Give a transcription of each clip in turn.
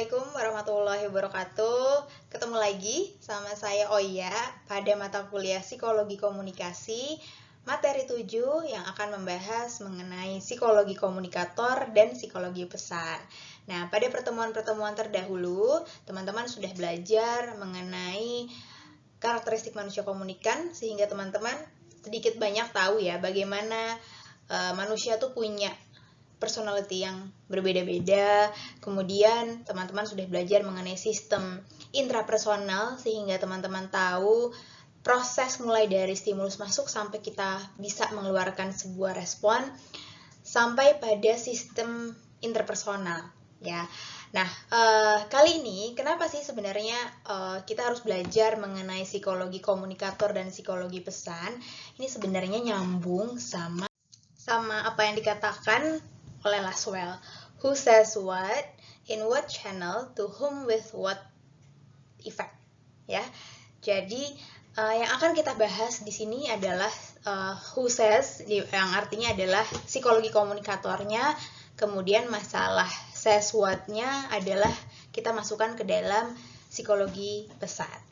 Assalamualaikum warahmatullahi wabarakatuh. Ketemu lagi sama saya Oya pada mata kuliah Psikologi Komunikasi materi 7 yang akan membahas mengenai psikologi komunikator dan psikologi pesan. Nah, pada pertemuan-pertemuan terdahulu, teman-teman sudah belajar mengenai karakteristik manusia komunikan sehingga teman-teman sedikit banyak tahu ya bagaimana manusia tuh punya personality yang berbeda-beda. Kemudian teman-teman sudah belajar mengenai sistem intrapersonal sehingga teman-teman tahu proses mulai dari stimulus masuk sampai kita bisa mengeluarkan sebuah respon sampai pada sistem interpersonal ya. Nah, kali ini kenapa sih sebenarnya kita harus belajar mengenai psikologi komunikator dan psikologi pesan? Ini sebenarnya nyambung sama apa yang dikatakan oleh Laswell, who says what, in what channel, to whom with what effect. Ya, jadi yang akan kita bahas di sini adalah who says, yang artinya adalah psikologi komunikatornya. Kemudian masalah says what-nya adalah kita masukkan ke dalam psikologi pesan.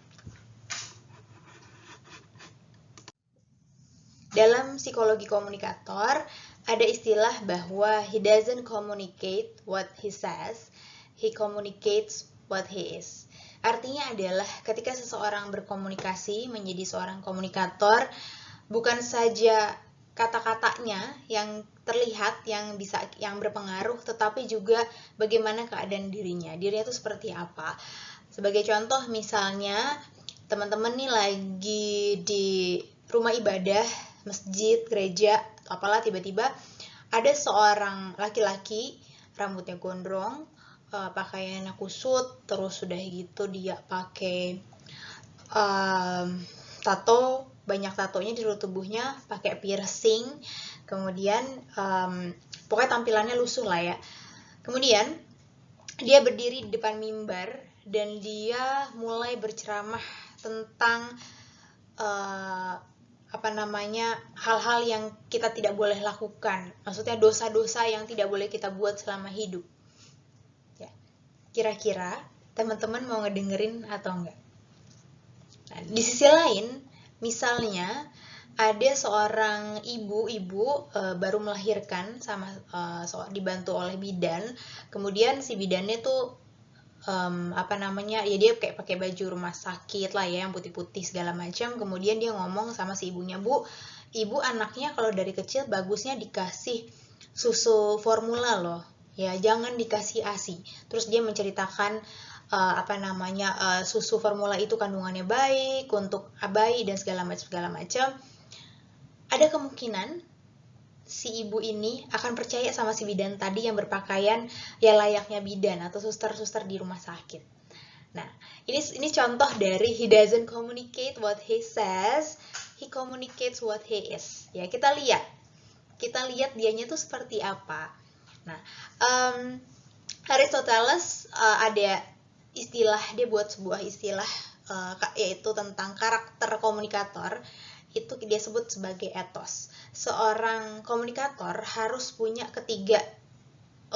Dalam psikologi komunikator, ada istilah bahwa he doesn't communicate what he says, he communicates what he is. Artinya adalah ketika seseorang berkomunikasi menjadi seorang komunikator, bukan saja kata-katanya yang terlihat, yang berpengaruh, tetapi juga bagaimana keadaan dirinya. Dirinya itu seperti apa. Sebagai contoh misalnya, teman-teman nih lagi di rumah ibadah, masjid, gereja, apalah, tiba-tiba ada seorang laki-laki rambutnya gondrong, pakaiannya kusut, terus sudah gitu dia pakai tato, banyak tatonya di seluruh tubuhnya, pakai piercing, kemudian pokoknya tampilannya lusuh lah ya. Kemudian dia berdiri di depan mimbar dan dia mulai berceramah tentang hal-hal yang kita tidak boleh lakukan, maksudnya dosa-dosa yang tidak boleh kita buat selama hidup ya. Kira-kira teman-teman mau ngedengerin atau enggak? Nah, di sisi lain, misalnya ada seorang ibu baru melahirkan dibantu oleh bidan, kemudian si bidannya tuh ya dia kayak pakai baju rumah sakit lah ya, yang putih-putih segala macam. Kemudian dia ngomong sama si ibunya, ibu anaknya kalau dari kecil bagusnya dikasih susu formula loh ya, jangan dikasih ASI. Terus dia menceritakan susu formula itu kandungannya baik untuk bayi dan segala macam. Ada kemungkinan si ibu ini akan percaya sama si bidan tadi yang berpakaian ya layaknya bidan atau suster-suster di rumah sakit. Nah, ini contoh dari he doesn't communicate what he says, he communicates what he is. Ya, kita lihat dianya tuh seperti apa. Nah, Aristoteles ada istilah, dia buat sebuah istilah yaitu tentang karakter komunikator. Itu dia sebut sebagai ethos. Seorang komunikator harus punya ketiga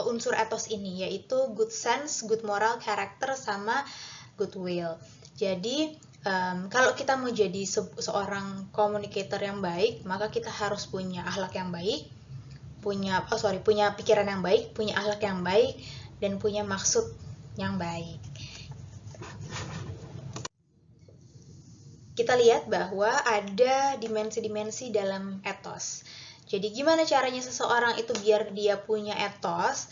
unsur ethos ini, yaitu good sense, good moral character, sama good will. Jadi kalau kita mau jadi seorang communicator yang baik, maka kita harus punya akhlak yang baik, punya pikiran yang baik, punya akhlak yang baik, dan punya maksud yang baik. Kita lihat bahwa ada dimensi-dimensi dalam ethos. Jadi gimana caranya seseorang itu biar dia punya ethos?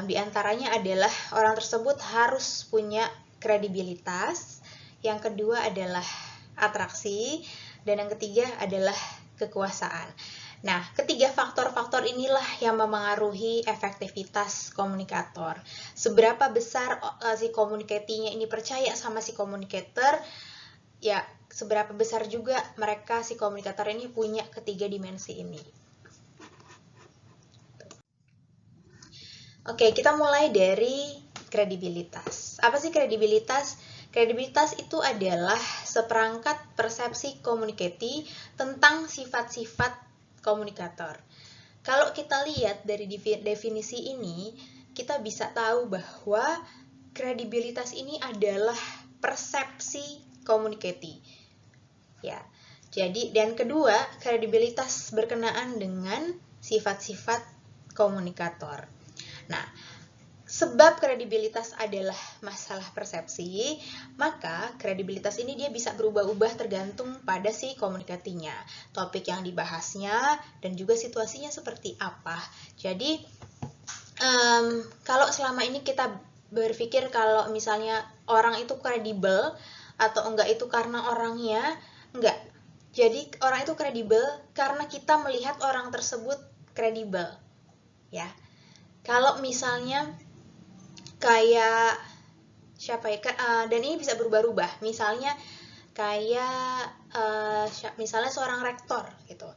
Di antaranya adalah orang tersebut harus punya kredibilitas, yang kedua adalah atraksi, dan yang ketiga adalah kekuasaan. Nah, ketiga faktor-faktor inilah yang memengaruhi efektivitas komunikator. Seberapa besar si communicatee-nya ini percaya sama si communicator, ya seberapa besar juga mereka si komunikator ini punya ketiga dimensi ini. Oke, kita mulai dari kredibilitas. Apa sih kredibilitas? Kredibilitas itu adalah seperangkat persepsi communicatee tentang sifat-sifat komunikator. Kalau kita lihat dari definisi ini, kita bisa tahu bahwa kredibilitas ini adalah persepsi communicati. Ya. Jadi, dan kedua, kredibilitas berkenaan dengan sifat-sifat komunikator. Nah, sebab kredibilitas adalah masalah persepsi, maka kredibilitas ini dia bisa berubah-ubah tergantung pada si komunikatinya, topik yang dibahasnya, dan juga situasinya seperti apa. Jadi, kalau selama ini kita berpikir kalau misalnya orang itu kredibel atau enggak itu karena orangnya, enggak. Jadi orang itu kredibel karena kita melihat orang tersebut kredibel, ya. Kalau misalnya kayak siapa ya? Dan ini bisa berubah-ubah. Misalnya kayak misalnya seorang rektor gitu,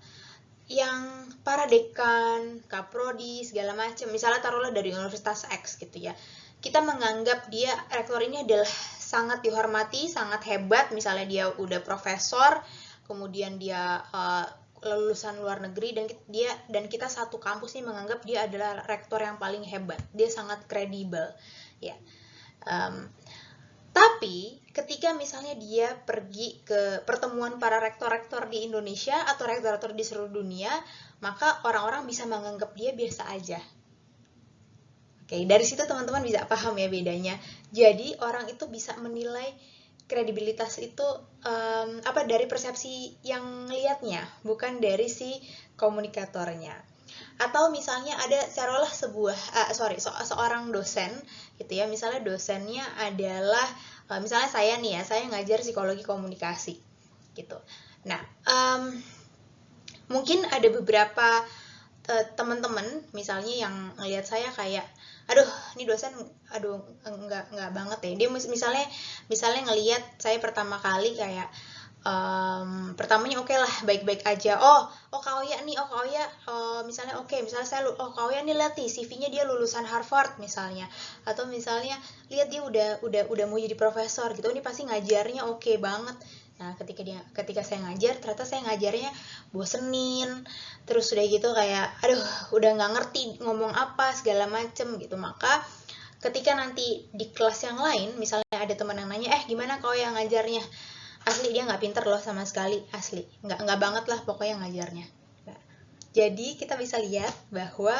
yang para dekan, kaprodi, segala macam. Misalnya taruhlah dari Universitas X gitu ya. Kita menganggap dia rektor ini adalah sangat dihormati, sangat hebat. Misalnya dia udah profesor, kemudian dia lulusan luar negeri, dan kita satu kampus nih menganggap dia adalah rektor yang paling hebat. Dia sangat kredibel, ya. Tapi ketika misalnya dia pergi ke pertemuan para rektor-rektor di Indonesia atau rektor-rektor di seluruh dunia, maka orang-orang bisa menganggap dia biasa aja. Oke, dari situ teman-teman bisa paham ya bedanya. Jadi orang itu bisa menilai kredibilitas itu dari persepsi yang lihatnya, bukan dari si komunikatornya. Atau misalnya ada taruhlah seorang dosen gitu ya. Misalnya dosennya adalah misalnya saya nih ya, saya ngajar psikologi komunikasi gitu. Nah, mungkin ada beberapa teman-teman misalnya yang ngelihat saya kayak, aduh ini dosen, aduh enggak banget ya. Dia misalnya ngelihat saya pertama kali kayak pertamanya oke lah, baik-baik aja. Kak Oya nih, misalnya Kak Oya nih, lihat nih CV-nya dia lulusan Harvard misalnya, atau misalnya lihat dia udah mau jadi profesor gitu, ini pasti ngajarnya oke banget. Nah, ketika saya ngajar, ternyata saya ngajarnya bosenin, terus udah gitu kayak aduh udah nggak ngerti ngomong apa segala macem gitu. Maka ketika nanti di kelas yang lain misalnya ada teman yang nanya, gimana kau yang ngajarnya, asli dia nggak pinter loh sama sekali, asli nggak banget lah pokoknya ngajarnya. Nah, jadi kita bisa lihat bahwa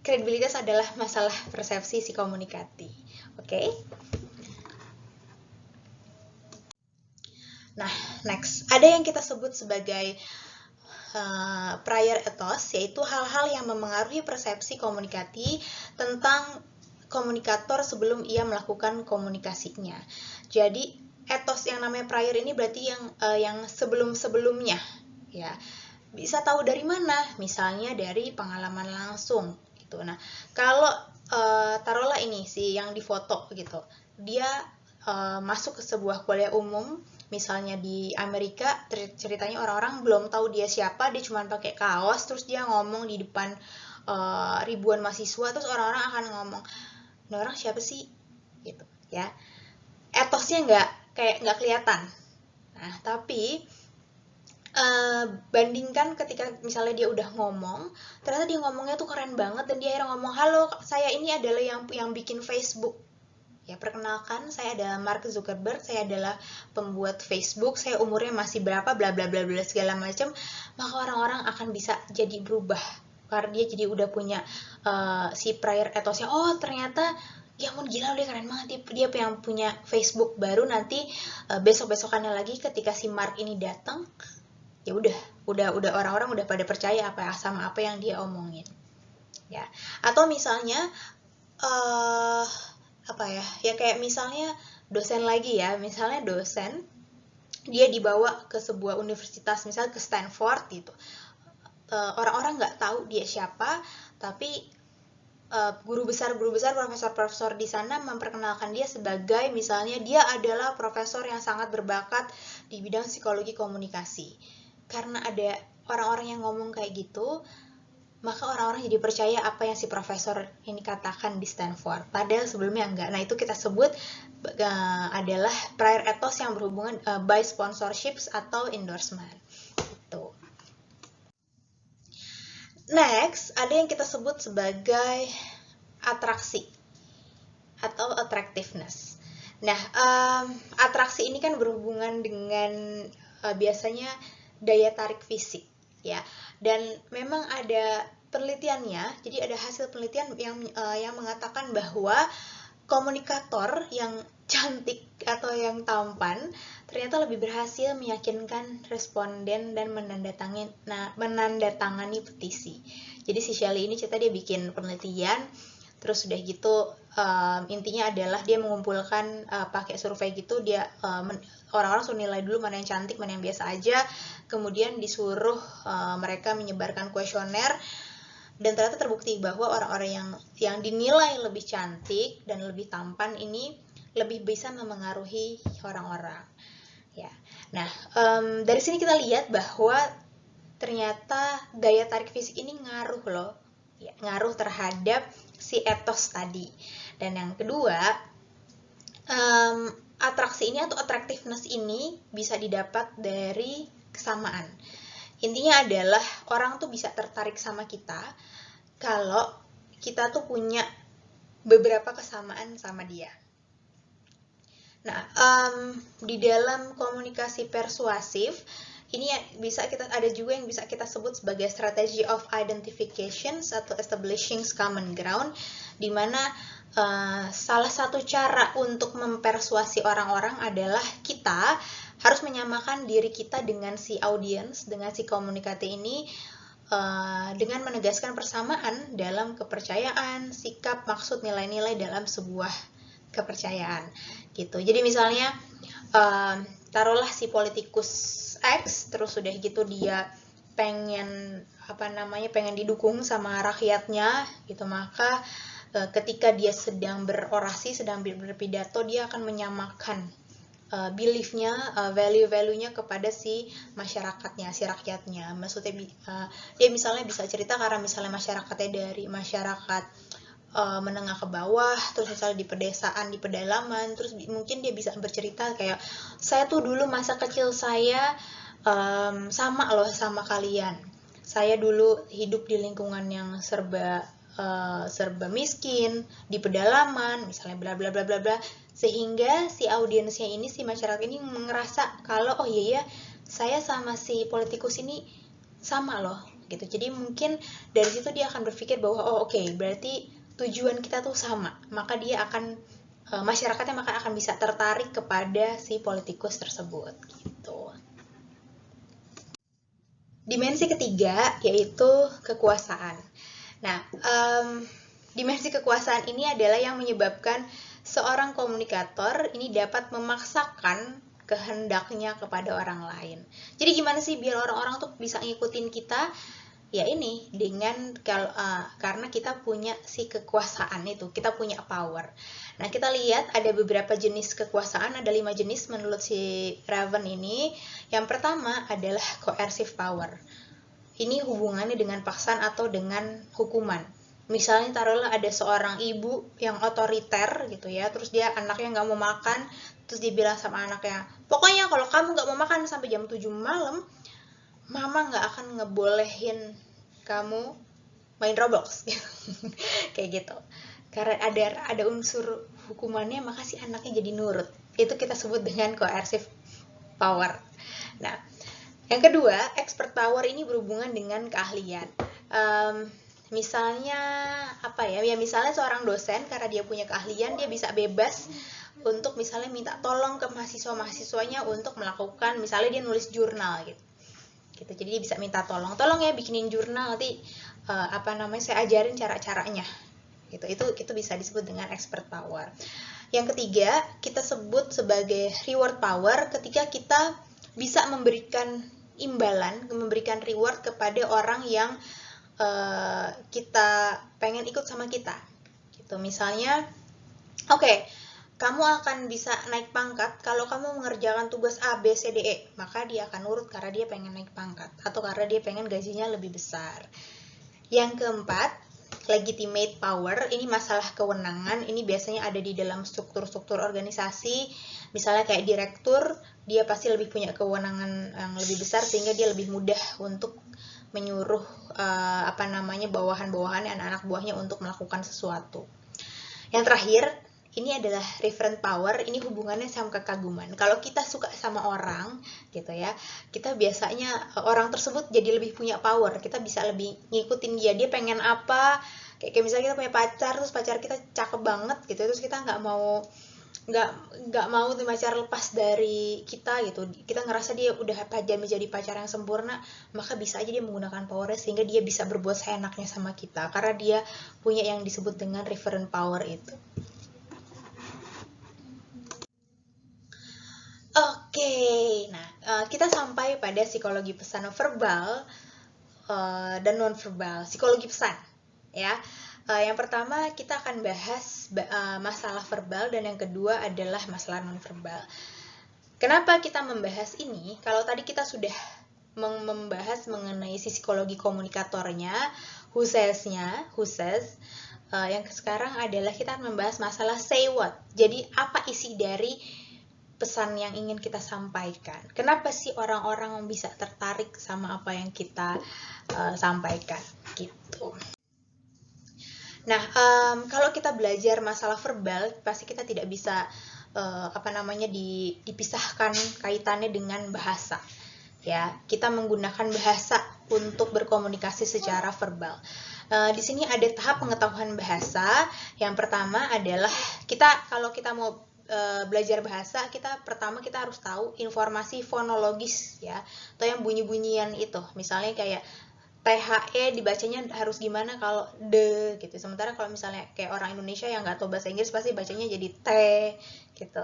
kredibilitas adalah masalah persepsi si komunikati. Oke? Nah, next ada yang kita sebut sebagai prior ethos, yaitu hal-hal yang memengaruhi persepsi komunikasi tentang komunikator sebelum ia melakukan komunikasinya. Jadi ethos yang namanya prior ini berarti yang sebelum-sebelumnya, ya. Bisa tahu dari mana? Misalnya dari pengalaman langsung gitu. Nah, kalau taruhlah ini si yang difoto gitu, dia masuk ke sebuah kuliah umum misalnya di Amerika, ceritanya orang-orang belum tahu dia siapa, dia cuma pakai kaos, terus dia ngomong di depan ribuan mahasiswa, terus orang-orang akan ngomong, nah orang siapa sih gitu ya. Etosnya nggak kelihatan. Nah, tapi bandingkan ketika misalnya dia udah ngomong, ternyata dia ngomongnya tuh keren banget, dan dia akhirnya ngomong, halo saya ini adalah yang bikin Facebook. Ya, perkenalkan, saya adalah Mark Zuckerberg, saya adalah pembuat Facebook, saya umurnya masih berapa, bla bla bla bla segala macam. Maka orang-orang akan bisa jadi berubah karena dia jadi udah punya si prior ethosnya. Oh, ternyata ya ampun gila, dia keren banget, dia yang punya Facebook baru. Nanti besok-besokannya lagi ketika si Mark ini datang, ya udah orang-orang udah pada percaya sama apa yang dia omongin. Ya. Atau misalnya kayak misalnya dosen lagi ya, misalnya dosen dia dibawa ke sebuah universitas, misalnya ke Stanford gitu, orang-orang nggak tahu dia siapa, tapi guru besar profesor di sana memperkenalkan dia sebagai misalnya dia adalah profesor yang sangat berbakat di bidang psikologi komunikasi. Karena ada orang-orang yang ngomong kayak gitu, maka orang-orang jadi percaya apa yang si profesor ini katakan di Stanford, padahal sebelumnya enggak. Nah, itu kita sebut adalah prior ethos yang berhubungan by sponsorships atau endorsement. Gitu. Next, ada yang kita sebut sebagai atraksi. atau attractiveness. Nah, atraksi ini kan berhubungan dengan biasanya daya tarik fisik, ya. Dan memang ada penelitiannya, jadi ada hasil penelitian yang mengatakan bahwa komunikator yang cantik atau yang tampan ternyata lebih berhasil meyakinkan responden dan menandatangani petisi. Jadi si Shelly ini cerita dia bikin penelitian, terus udah gitu intinya adalah dia mengumpulkan pakai survei gitu, dia orang-orang suruh nilai dulu mana yang cantik, mana yang biasa aja, kemudian disuruh mereka menyebarkan kuesioner. Dan ternyata terbukti bahwa orang-orang yang dinilai lebih cantik dan lebih tampan ini lebih bisa memengaruhi orang-orang. Ya. Nah, dari sini kita lihat bahwa ternyata daya tarik fisik ini ngaruh loh, ya, ngaruh terhadap si etos tadi. Dan yang kedua, atraksi ini atau attractiveness ini bisa didapat dari kesamaan. Intinya adalah orang tuh bisa tertarik sama kita kalau kita tuh punya beberapa kesamaan sama dia. Nah, di dalam komunikasi persuasif ini bisa ada juga yang bisa kita sebut sebagai strategy of identification atau establishing common ground, di mana salah satu cara untuk mempersuasi orang-orang adalah kita harus menyamakan diri kita dengan si audiens, dengan si komunikator ini, dengan menegaskan persamaan dalam kepercayaan, sikap, maksud, nilai-nilai dalam sebuah kepercayaan gitu. Jadi misalnya taruhlah si politikus X, terus udah gitu dia pengen pengen didukung sama rakyatnya gitu, maka ketika dia sedang berorasi, sedang berpidato, dia akan menyamakan beliefnya, value-value-nya kepada si masyarakatnya, si rakyatnya. Maksudnya dia misalnya bisa cerita karena misalnya masyarakatnya dari masyarakat menengah ke bawah, terus misalnya di pedesaan, di pedalaman, terus mungkin dia bisa bercerita kayak, saya tuh dulu masa kecil saya sama loh sama kalian. Saya dulu hidup di lingkungan yang serba miskin, di pedalaman, misalnya bla bla bla bla bla, sehingga si audiensnya ini, si masyarakat ini ngerasa kalau oh iya ya, saya sama si politikus ini sama loh gitu. Jadi mungkin dari situ dia akan berpikir bahwa oh oke, berarti tujuan kita tuh sama, maka dia akan masyarakatnya maka akan bisa tertarik kepada si politikus tersebut gitu. Dimensi ketiga yaitu kekuasaan. Nah, dimensi kekuasaan ini adalah yang menyebabkan seorang komunikator ini dapat memaksakan kehendaknya kepada orang lain. Jadi gimana sih biar orang-orang tuh bisa ngikutin kita? Ya ini dengan karena kita punya si kekuasaan itu, kita punya power. Nah, kita lihat ada beberapa jenis kekuasaan, ada 5 jenis menurut si Raven ini. Yang pertama adalah coercive power. Ini hubungannya dengan paksaan atau dengan hukuman. Misalnya taruhlah ada seorang ibu yang otoriter gitu ya, terus dia anaknya nggak mau makan, terus dia bilang sama anaknya, pokoknya kalau kamu nggak mau makan sampai jam 7 malam, mama nggak akan ngebolehin kamu main Roblox gitu. Kayak gitu. Karena ada unsur hukumannya, maka si anaknya jadi nurut. Itu kita sebut dengan coercive power. Nah, yang kedua, expert power ini berhubungan dengan keahlian. Misalnya misalnya seorang dosen karena dia punya keahlian, dia bisa bebas untuk misalnya minta tolong ke mahasiswanya untuk melakukan, misalnya dia nulis jurnal gitu. Jadi dia bisa minta tolong ya bikinin jurnal, nanti saya ajarin cara-caranya. Gitu. Itu bisa disebut dengan expert power. Yang ketiga, kita sebut sebagai reward power ketika kita bisa memberikan imbalan, memberikan reward kepada orang yang kita pengen ikut sama kita. Gitu. Misalnya, oke, kamu akan bisa naik pangkat kalau kamu mengerjakan tugas A, B, C, D, E. Maka dia akan nurut karena dia pengen naik pangkat atau karena dia pengen gajinya lebih besar. Yang keempat, legitimate power. Ini masalah kewenangan. Ini biasanya ada di dalam struktur-struktur organisasi. Misalnya kayak direktur, dia pasti lebih punya kewenangan yang lebih besar sehingga dia lebih mudah untuk menyuruh bawahan-bawahannya, anak-anak buahnya untuk melakukan sesuatu. Yang terakhir, ini adalah referent power, ini hubungannya sama kekaguman. Kalau kita suka sama orang gitu ya, kita biasanya orang tersebut jadi lebih punya power, kita bisa lebih ngikutin dia pengen apa, kayak misalnya kita punya pacar, terus pacar kita cakep banget gitu, terus kita nggak mau tuh pacar lepas dari kita gitu, kita ngerasa dia udah menjadi pacar yang sempurna, maka bisa aja dia menggunakan powernya sehingga dia bisa berbuat seenaknya sama kita, karena dia punya yang disebut dengan referent power itu. Oke, nah kita sampai pada psikologi pesan verbal dan non-verbal. Psikologi pesan, ya. Yang pertama kita akan bahas masalah verbal, dan yang kedua adalah masalah non-verbal. Kenapa kita membahas ini? Kalau tadi kita sudah membahas mengenai psikologi komunikatornya, huses, yang sekarang adalah kita membahas masalah say what. Jadi apa isi dari pesan yang ingin kita sampaikan. Kenapa sih orang-orang bisa tertarik sama apa yang kita sampaikan gitu. Nah, kalau kita belajar masalah verbal, pasti kita tidak bisa dipisahkan kaitannya dengan bahasa. Ya, kita menggunakan bahasa untuk berkomunikasi secara verbal. Di sini ada tahap pengetahuan bahasa. Yang pertama adalah kalau kita mau belajar bahasa, pertama kita harus tahu informasi fonologis ya, atau yang bunyi-bunyian itu. Misalnya kayak THE dibacanya harus gimana kalau de gitu. Sementara kalau misalnya kayak orang Indonesia yang nggak tahu bahasa Inggris pasti bacanya jadi T gitu.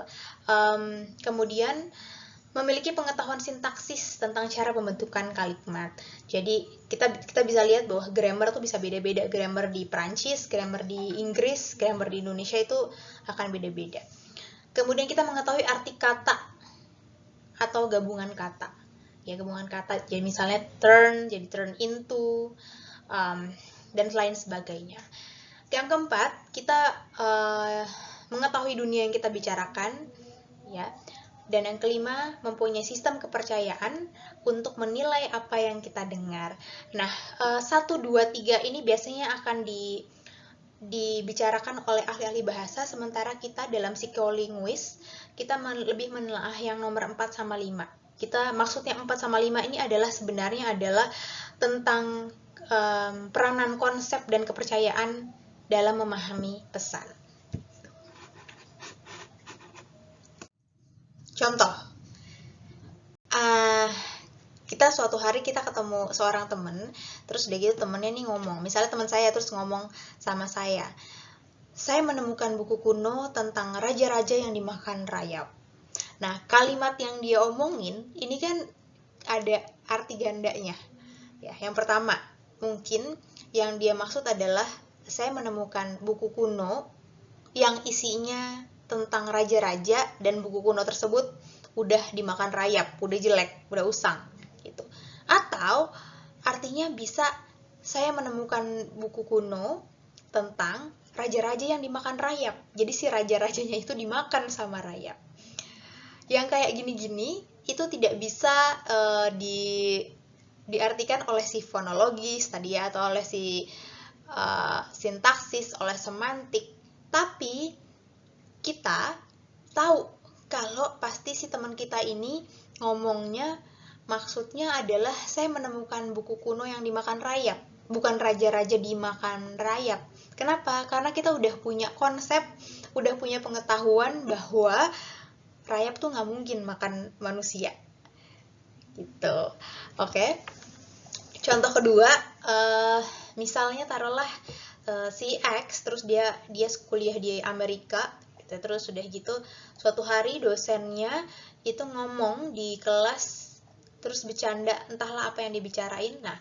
Kemudian memiliki pengetahuan sintaksis tentang cara pembentukan kalimat. Jadi kita bisa lihat bahwa grammar tuh bisa beda-beda. Grammar di Prancis, grammar di Inggris, grammar di Indonesia itu akan beda-beda. Kemudian kita mengetahui arti kata atau gabungan kata. Ya, gabungan kata. Jadi misalnya turn, jadi turn into, dan lain sebagainya. Yang keempat, kita mengetahui dunia yang kita bicarakan, ya. Dan yang kelima, mempunyai sistem kepercayaan untuk menilai apa yang kita dengar. Nah, 1, 2, 3 ini biasanya akan dibicarakan oleh ahli-ahli bahasa, sementara kita dalam psikolinguis kita lebih menelaah yang nomor 4 sama 5. Maksudnya 4 sama 5 ini sebenarnya adalah tentang peranan konsep dan kepercayaan dalam memahami pesan. Contoh, suatu hari kita ketemu seorang temen, terus udah gitu temennya nih ngomong, misalnya teman saya terus ngomong sama saya menemukan buku kuno tentang raja-raja yang dimakan rayap. Nah, kalimat yang dia omongin ini kan ada arti gandanya. Ya, yang pertama, mungkin yang dia maksud adalah saya menemukan buku kuno yang isinya tentang raja-raja dan buku kuno tersebut udah dimakan rayap, udah jelek, udah usang gitu. Atau artinya bisa saya menemukan buku kuno tentang raja-raja yang dimakan rayap. Jadi si raja-rajanya itu dimakan sama rayap. Yang kayak gini-gini itu tidak bisa diartikan oleh si fonologis tadi ya, atau oleh si sintaksis, oleh semantik. Tapi kita tahu kalau pasti si teman kita ini ngomongnya maksudnya adalah saya menemukan buku kuno yang dimakan rayap, bukan raja-raja dimakan rayap. Kenapa? Karena kita udah punya konsep, udah punya pengetahuan bahwa rayap tuh nggak mungkin makan manusia. Gitu. Oke. Contoh kedua, misalnya taruhlah si X, terus dia kuliah di Amerika, gitu. Terus sudah gitu, suatu hari dosennya itu ngomong di kelas, terus bercanda, entahlah apa yang dibicarain. Nah,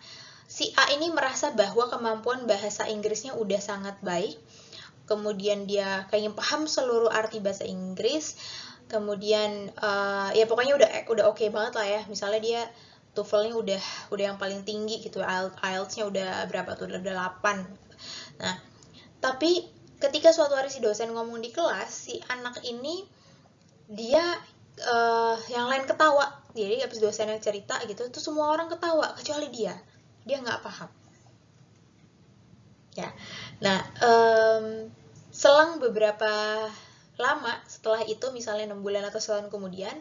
si A ini merasa bahwa kemampuan bahasa Inggrisnya udah sangat baik, kemudian dia kayaknya paham seluruh arti bahasa Inggris, kemudian ya pokoknya udah oke banget lah ya. Misalnya dia TOEFL-nya udah yang paling tinggi gitu, IELTS-nya udah berapa tuh, udah 8. Nah, tapi ketika suatu hari si dosen ngomong di kelas, si anak ini dia yang lain ketawa. Jadi habis dosennya cerita gitu, tuh semua orang ketawa kecuali dia nggak paham. Ya, nah selang beberapa lama setelah itu, misalnya 6 bulan atau setahun kemudian,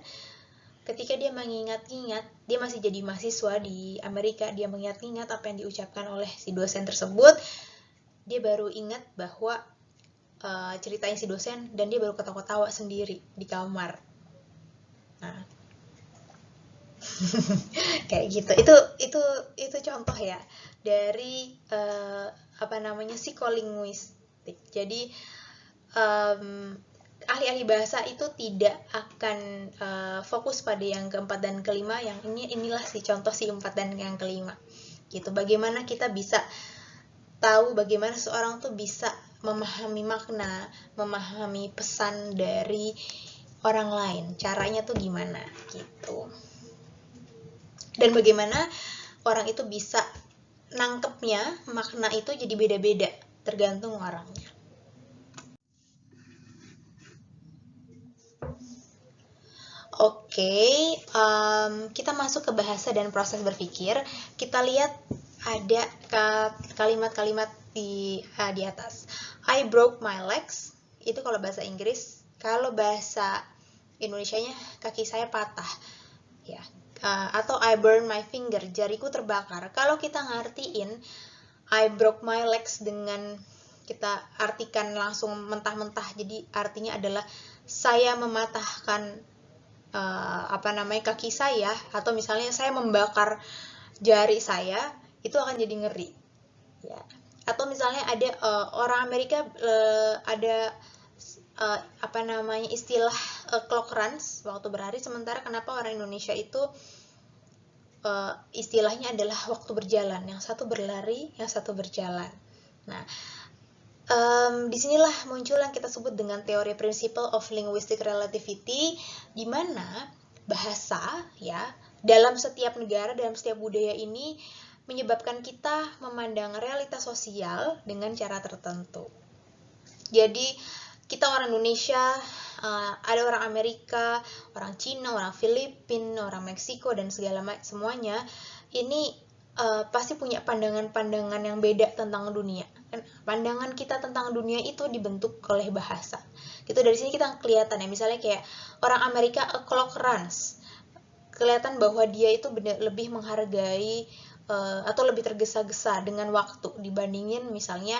ketika dia mengingat-ingat, dia masih jadi mahasiswa di Amerika, dia mengingat-ingat apa yang diucapkan oleh si dosen tersebut, dia baru ingat bahwa ceritain si dosen, dan dia baru ketawa-ketawa sendiri di kamar. Nah, kayak gitu. Itu contoh ya dari psikolinguistik. Jadi ahli-ahli bahasa itu tidak akan fokus pada yang keempat dan kelima. Yang inilah si contoh si 4 dan yang kelima. Gitu. Bagaimana kita bisa tahu bagaimana seorang tuh bisa memahami makna, memahami pesan dari orang lain. Caranya tuh gimana gitu. Dan bagaimana orang itu bisa nangkepnya, makna itu jadi beda-beda tergantung orangnya. Oke, kita masuk ke bahasa dan proses berpikir. Kita lihat ada kalimat-kalimat di atas. I broke my legs, itu kalau bahasa Inggris. Kalau bahasa Indonesianya, kaki saya patah, ya. Atau I burn my finger, jariku terbakar. Kalau kita ngartiin I broke my legs dengan kita artikan langsung mentah-mentah, jadi artinya adalah saya mematahkan kaki saya, atau misalnya saya membakar jari saya, itu akan jadi ngeri, ya. Atau misalnya ada orang Amerika ada istilah clock runs, waktu berhari, sementara kenapa orang Indonesia itu istilahnya adalah waktu berjalan, yang satu berlari, yang satu berjalan. Nah, disinilah muncul yang kita sebut dengan teori Principle of Linguistic Relativity, di mana bahasa, ya, dalam setiap negara, dalam setiap budaya ini menyebabkan kita memandang realitas sosial dengan cara tertentu. Jadi kita orang Indonesia, ada orang Amerika, orang Cina, orang Filipina, orang Meksiko, dan semuanya ini pasti punya pandangan-pandangan yang beda tentang dunia. Pandangan kita tentang dunia itu dibentuk oleh bahasa. Gitu, dari sini kita kelihatan ya, misalnya kayak orang Amerika a clock runs, kelihatan bahwa dia itu lebih menghargai atau lebih tergesa-gesa dengan waktu dibandingin misalnya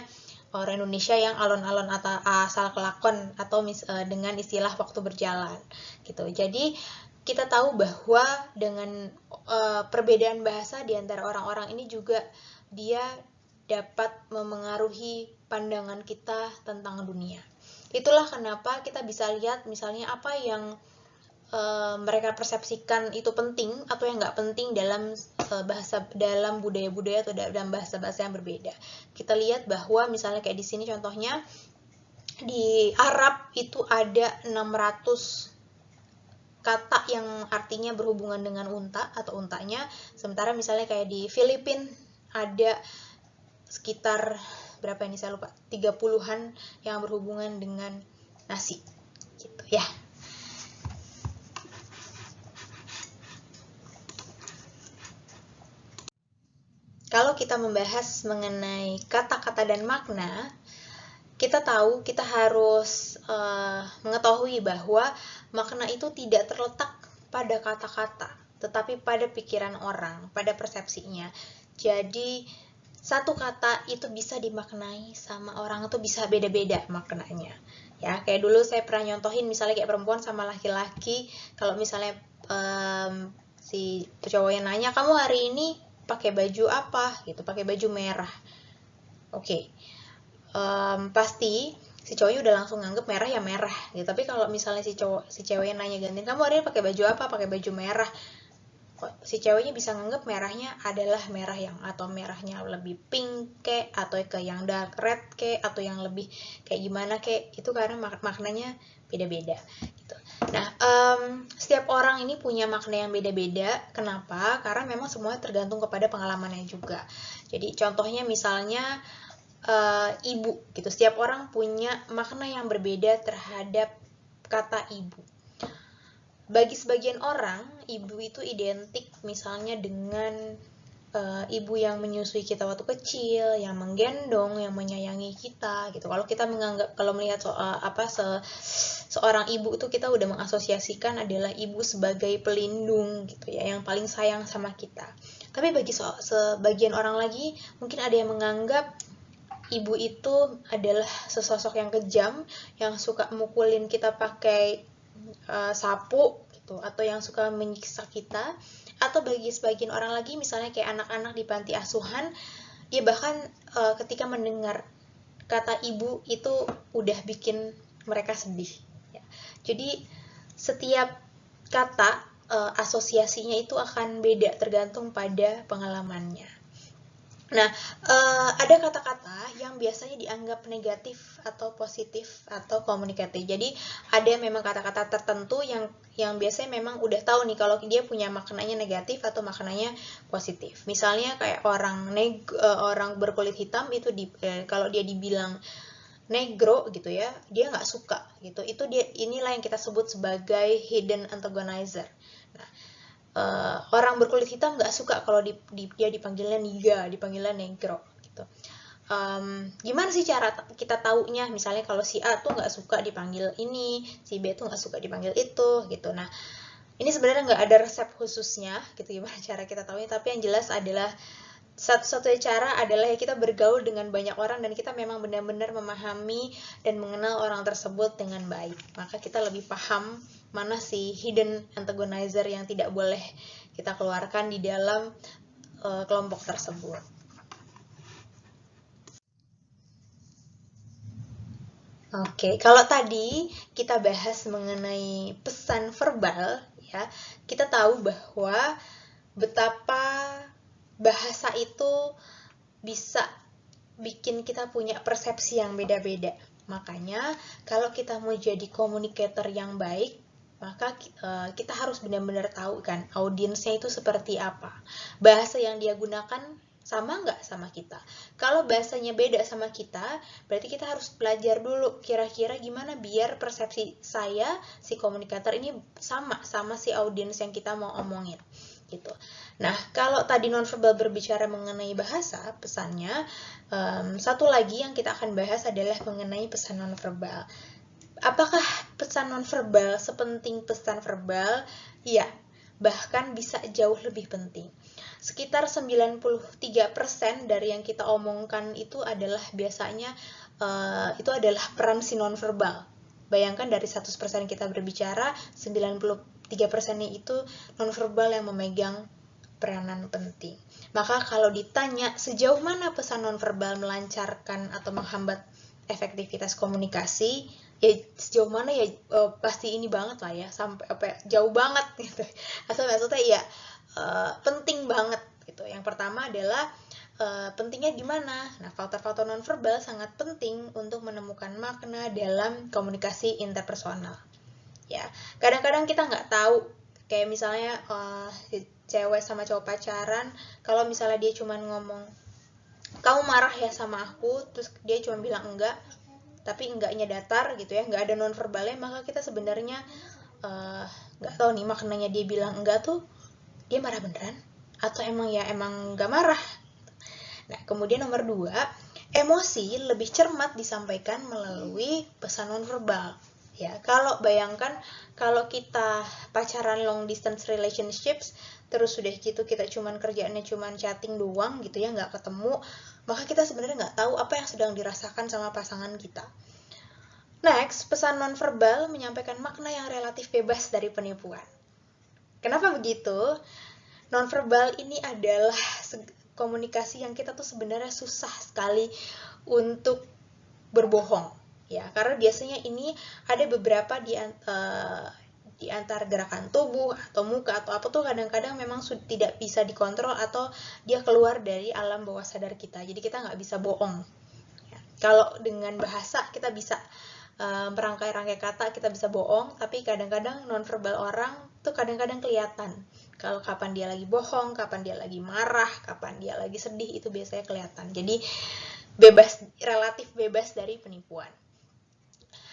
orang Indonesia yang alon-alon atau asal kelakon, atau dengan istilah waktu berjalan gitu. Jadi kita tahu bahwa dengan perbedaan bahasa di antara orang-orang ini juga dia dapat memengaruhi pandangan kita tentang dunia. Itulah kenapa kita bisa lihat misalnya apa yang mereka persepsikan itu penting atau yang nggak penting dalam bahasa, dalam budaya-budaya atau dalam bahasa-bahasa yang berbeda. Kita lihat bahwa misalnya kayak di sini contohnya, di Arab itu ada 600 kata yang artinya berhubungan dengan unta atau untanya, sementara misalnya kayak di Filipina ada sekitar berapa ini saya lupa, 30-an yang berhubungan dengan nasi gitu ya. Kalau kita membahas mengenai kata-kata dan makna, kita tahu kita harus mengetahui bahwa makna itu tidak terletak pada kata-kata, tetapi pada pikiran orang, pada persepsinya. Jadi satu kata itu bisa dimaknai sama orang itu bisa beda-beda maknanya. Ya, kayak dulu saya pernah nyontohin misalnya kayak perempuan sama laki-laki, kalau misalnya si cowoknya nanya, kamu hari ini pakai baju apa gitu, pakai baju merah. Oke. Pasti si cowoknya udah langsung nganggep merah ya merah gitu. Tapi kalau misalnya si ceweknya nanya gantian, kamu hari ini pakai baju apa? Pakai baju merah. Si ceweknya bisa nganggep merahnya adalah merah yang, atau merahnya lebih pink kek, atau ke yang dark red kek, atau yang lebih kayak gimana kek. Itu karena maknanya beda-beda gitu. Nah, setiap orang ini punya makna yang beda-beda. Kenapa? Karena memang semuanya tergantung kepada pengalamannya juga. Jadi contohnya misalnya ibu gitu. Setiap orang punya makna yang berbeda terhadap kata ibu. Bagi sebagian orang, ibu itu identik misalnya dengan ibu yang menyusui kita waktu kecil, yang menggendong, yang menyayangi kita gitu. Kalau kita menganggap, kalau melihat seorang ibu itu kita udah mengasosiasikan adalah ibu sebagai pelindung gitu ya, yang paling sayang sama kita. Tapi bagi sebagian orang lagi mungkin ada yang menganggap ibu itu adalah sesosok yang kejam, yang suka mukulin kita pakai sapu gitu, atau yang suka menyiksa kita. Atau bagi sebagian orang lagi, misalnya kayak anak-anak di panti asuhan, ya bahkan ketika mendengar kata ibu itu udah bikin mereka sedih ya. Jadi setiap kata asosiasinya itu akan beda tergantung pada pengalamannya. Nah, ada kata-kata yang biasanya dianggap negatif atau positif atau komunikatif. Jadi ada memang kata-kata tertentu yang biasanya memang udah tahu nih kalau dia punya maknanya negatif atau maknanya positif. Misalnya kayak orang berkulit hitam itu kalau dia dibilang negro gitu ya, dia nggak suka gitu. Inilah yang kita sebut sebagai hidden antagonizer. Nah, orang berkulit hitam nggak suka kalau dia dipanggilnya niga, dipanggilnya negro gitu. Gimana sih cara kita taunya? Misalnya kalau si A tuh nggak suka dipanggil ini, si B tuh nggak suka dipanggil itu gitu. Nah, ini sebenarnya nggak ada resep khususnya gitu gimana cara kita taunya, tapi yang jelas adalah satu-satunya cara adalah ya kita bergaul dengan banyak orang dan kita memang benar-benar memahami dan mengenal orang tersebut dengan baik. Maka kita lebih paham mana sih hidden antagonizer yang tidak boleh kita keluarkan di dalam kelompok tersebut. Oke, kalau tadi kita bahas mengenai pesan verbal ya, kita tahu bahwa betapa bahasa itu bisa bikin kita punya persepsi yang beda-beda. Makanya kalau kita mau jadi communicator yang baik, maka kita harus benar-benar tahu kan audiensnya itu seperti apa. Bahasa yang dia gunakan sama nggak sama kita. Kalau bahasanya beda sama kita, berarti kita harus belajar dulu kira-kira gimana biar persepsi saya, si komunikator ini sama si audiens yang kita mau omongin gitu. Nah, kalau tadi nonverbal berbicara mengenai bahasa, pesannya, satu lagi yang kita akan bahas adalah mengenai pesan nonverbal. Apakah pesan nonverbal sepenting pesan verbal? Iya, bahkan bisa jauh lebih penting. Sekitar 93% dari yang kita omongkan itu adalah biasanya itu adalah peran si nonverbal. Bayangkan dari 100% kita berbicara, 93%-nya itu nonverbal yang memegang peranan penting. Maka kalau ditanya sejauh mana pesan nonverbal melancarkan atau menghambat efektivitas komunikasi, ya sejauh mana ya pasti ini banget lah ya, sampai jauh banget gitu. Asal maksudnya ya penting banget gitu. Yang pertama adalah pentingnya gimana? Nah, faktor-faktor nonverbal sangat penting untuk menemukan makna dalam komunikasi interpersonal. Ya, kadang-kadang kita nggak tahu, kayak misalnya cewek sama cowok pacaran, kalau misalnya dia cuma ngomong, kamu marah ya sama aku, terus dia cuma bilang enggak, tapi enggaknya datar gitu ya, nggak ada nonverbalnya, maka kita sebenarnya nggak tahu nih maknanya dia bilang enggak tuh dia marah beneran atau emang nggak marah. Nah, kemudian nomor 2, emosi lebih cermat disampaikan melalui pesan nonverbal. Ya, kalau bayangkan kalau kita pacaran long distance relationships, terus sudah gitu kita kerjaannya cuman chatting doang gitu ya, nggak ketemu, maka kita sebenarnya nggak tahu apa yang sedang dirasakan sama pasangan kita. Next, pesan nonverbal menyampaikan makna yang relatif bebas dari penipuan. Kenapa begitu? Nonverbal ini adalah komunikasi yang kita tuh sebenarnya susah sekali untuk berbohong ya, karena biasanya ini ada beberapa di antara gerakan tubuh atau muka atau apa tuh kadang-kadang memang tidak bisa dikontrol atau dia keluar dari alam bawah sadar kita, jadi kita nggak bisa bohong ya. Kalau dengan bahasa kita bisa merangkai-rangkai kata, kita bisa bohong, tapi kadang-kadang nonverbal orang tuh kadang-kadang kelihatan kalau kapan dia lagi bohong, kapan dia lagi marah, kapan dia lagi sedih, itu biasanya kelihatan. Jadi relatif bebas dari penipuan.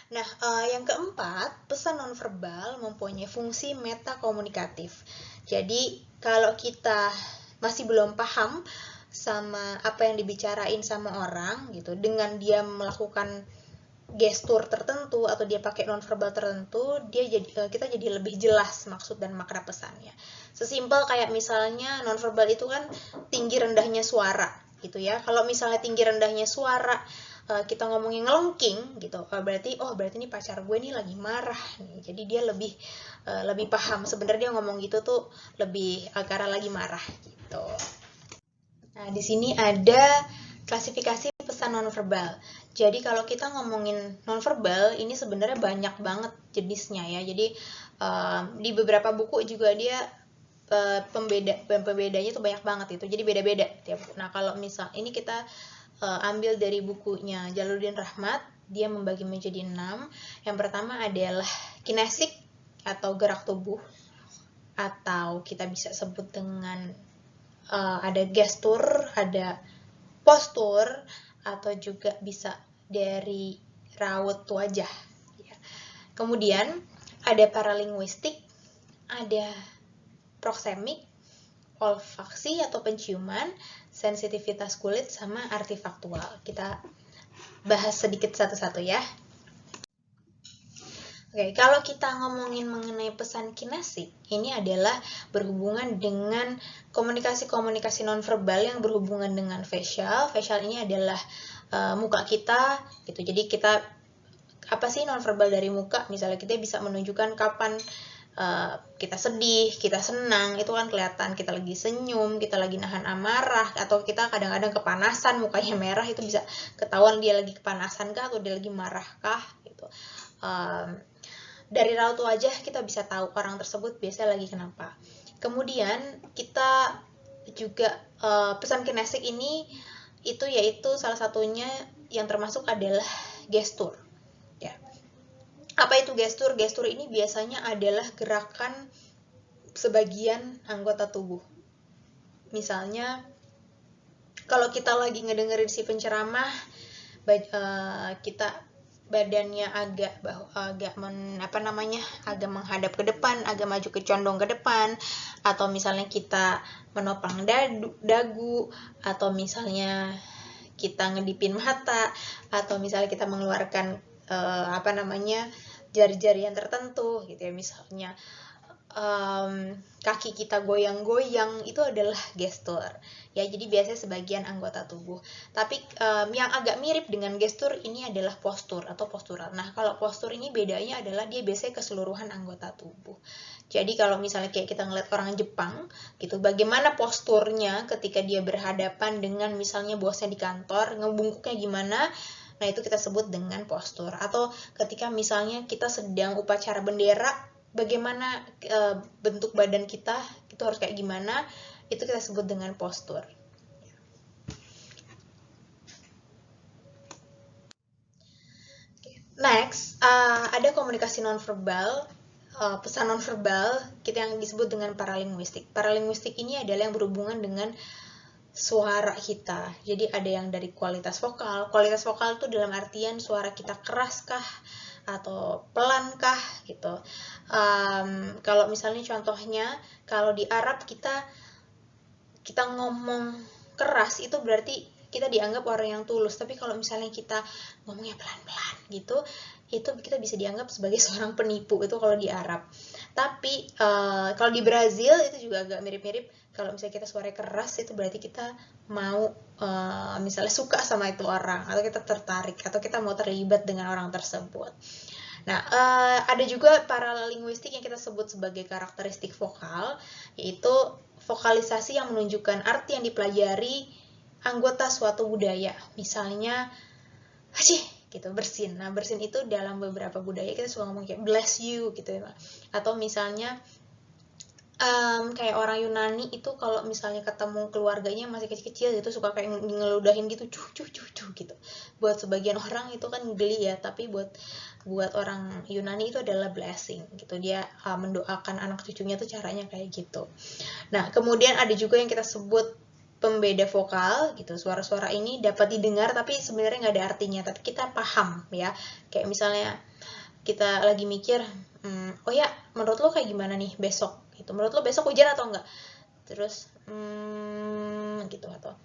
Nah, yang keempat, pesan nonverbal mempunyai fungsi metakomunikatif. Jadi, kalau kita masih belum paham sama apa yang dibicarain sama orang gitu, dengan dia melakukan gestur tertentu atau dia pakai nonverbal tertentu, kita jadi lebih jelas maksud dan makna pesannya. Sesimpel kayak misalnya nonverbal itu kan tinggi rendahnya suara gitu ya. Kalau misalnya tinggi rendahnya suara kita ngomongin ngelengking gitu, berarti ini pacar gue nih lagi marah nih. Jadi dia lebih paham sebenarnya dia ngomong gitu tuh lebih karena lagi marah gitu. Nah, di sini ada klasifikasi pesan nonverbal. Jadi kalau kita ngomongin nonverbal, ini sebenarnya banyak banget jenisnya ya. Jadi di beberapa buku juga dia pembedanya tuh banyak banget itu. Jadi beda-beda tiap buku. Nah, kalau misal ini kita ambil dari bukunya Jalaluddin Rahmat, dia membagi menjadi 6. Yang pertama adalah kinesik atau gerak tubuh, atau kita bisa sebut dengan ada gestur, ada postur, atau juga bisa dari raut wajah. Kemudian ada paralinguistik, ada proksemik, olfaksi atau penciuman, sensitivitas kulit, sama artifaktual. Kita bahas sedikit satu-satu ya. Oke, kalau kita ngomongin mengenai pesan kinesik, ini adalah berhubungan dengan komunikasi-komunikasi nonverbal yang berhubungan dengan facial. Facial ini adalah muka kita, gitu. Jadi kita apa sih nonverbal dari muka? Misalnya kita bisa menunjukkan kapan kita sedih, kita senang, itu kan kelihatan. Kita lagi senyum, kita lagi nahan amarah, atau kita kadang-kadang kepanasan, mukanya merah, itu bisa ketahuan dia lagi kepanasan kah atau dia lagi marah kah, gitu. Dari raut wajah kita bisa tahu orang tersebut biasanya lagi kenapa. Kemudian kita juga pesan kinesik ini itu yaitu salah satunya yang termasuk adalah gestur. Ya. Apa itu gestur? Gestur ini biasanya adalah gerakan sebagian anggota tubuh. Misalnya kalau kita lagi ngedengerin si penceramah, kita badannya agak menghadap ke depan, agak maju ke condong ke depan, atau misalnya kita menopang dagu, atau misalnya kita ngedipin mata, atau misalnya kita mengeluarkan jari-jarian tertentu gitu ya, misalnya kaki kita goyang-goyang, itu adalah gestur ya. Jadi biasanya sebagian anggota tubuh. Tapi yang agak mirip dengan gestur ini adalah postur atau postural. Nah, kalau postur ini bedanya adalah dia biasanya keseluruhan anggota tubuh. Jadi kalau misalnya kayak kita ngeliat orang Jepang gitu, bagaimana posturnya ketika dia berhadapan dengan misalnya bosnya di kantor, ngebungkuknya gimana, nah itu kita sebut dengan postur. Atau ketika misalnya kita sedang upacara bendera, bagaimana bentuk badan kita itu harus kayak gimana, itu kita sebut dengan postur. Next, ada komunikasi nonverbal, pesan nonverbal kita yang disebut dengan paralinguistik. Paralinguistik ini adalah yang berhubungan dengan suara kita. Jadi ada yang dari kualitas vokal. Kualitas vokal itu dalam artian suara kita keras kah atau pelan kah gitu. Kalau misalnya contohnya, kalau di Arab kita ngomong keras itu berarti kita dianggap orang yang tulus. Tapi kalau misalnya kita ngomongnya pelan-pelan gitu, itu kita bisa dianggap sebagai seorang penipu, itu kalau di Arab. Tapi kalau di Brazil itu juga agak mirip-mirip. Kalau misalnya kita suara keras, itu berarti kita mau misalnya suka sama itu orang, atau kita tertarik, atau kita mau terlibat dengan orang tersebut. Nah, ada juga paralinguistik yang kita sebut sebagai karakteristik vokal, yaitu vokalisasi yang menunjukkan arti yang dipelajari anggota suatu budaya. Misalnya, gitu, bersin. Nah, bersin itu dalam beberapa budaya kita suka ngomong kayak bless you gitu ya. Atau misalnya kayak orang Yunani itu kalau misalnya ketemu keluarganya masih kecil-kecil gitu suka kayak ngeludahin gitu, cuh gitu. Buat sebagian orang itu kan geli ya, tapi buat orang Yunani itu adalah blessing gitu. Dia mendoakan anak cucunya tuh caranya kayak gitu. Nah, kemudian ada juga yang kita sebut pembeda vokal gitu. Suara-suara ini dapat didengar tapi sebenarnya nggak ada artinya, tapi kita paham ya. Kayak misalnya kita lagi mikir, oh ya, menurut lo kayak gimana nih besok gitu, menurut lo besok hujan atau enggak, terus gitu, atau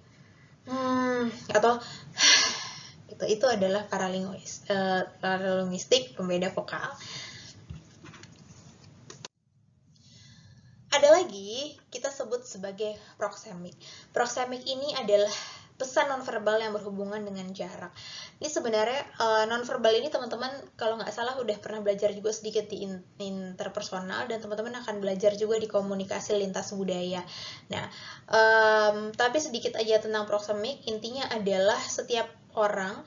gitu. Itu adalah paralinguistik pembeda vokal. Ada lagi kita sebut sebagai proksemik. Proksemik ini adalah pesan nonverbal yang berhubungan dengan jarak. Ini sebenarnya nonverbal ini teman-teman kalau nggak salah udah pernah belajar juga sedikit di interpersonal, dan teman-teman akan belajar juga di komunikasi lintas budaya. Nah, tapi sedikit aja tentang proksemik. Intinya adalah setiap orang